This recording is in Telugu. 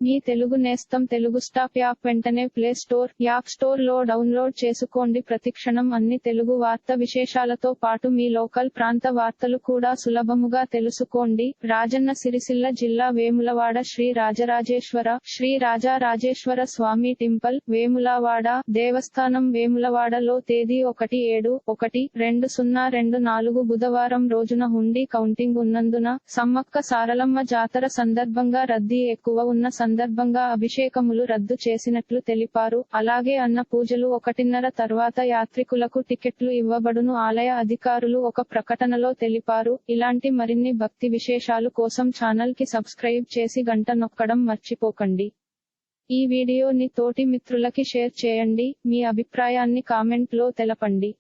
మీ తెలుగు నేస్తం తెలుగు స్టాప్ యాప్ వెంటనే ప్లే స్టోర్, యాప్ స్టోర్ లో డౌన్లోడ్ చేసుకోండి. ప్రతిక్షణం అన్ని తెలుగు వార్త విశేషాలతో పాటు మీ లోకల్ ప్రాంత వార్తలు కూడా సులభముగా తెలుసుకోండి. రాజన్న సిరిసిల్ల జిల్లా వేములవాడ శ్రీ రాజరాజేశ్వర స్వామి టెంపుల్, వేములవాడ దేవస్థానం వేములవాడలో తేదీ 17/1/2024 బుధవారం రోజున హుండీ కౌంటింగ్ ఉన్నందున సమ్మక్క సారలమ్మ జాతర సందర్భంగా రద్దీ ఎక్కువ ఉన్న సందర్భంగా అభిషేకములు రద్దు చేసినట్లు తెలిపారు. అలాగే అన్న పూజలు 1:30 తర్వాత యాత్రికులకు టికెట్లు ఇవ్వబడును ఆలయ అధికారులు ఒక ప్రకటనలో తెలిపారు. ఇలాంటి మరిన్ని భక్తి విశేషాలు కోసం ఛానల్ కి సబ్స్క్రైబ్ చేసి గంట నొక్కడం మర్చిపోకండి. ఈ వీడియోని తోటి మిత్రులకి షేర్ చేయండి. మీ అభిప్రాయాన్ని కామెంట్ లో తెలపండి.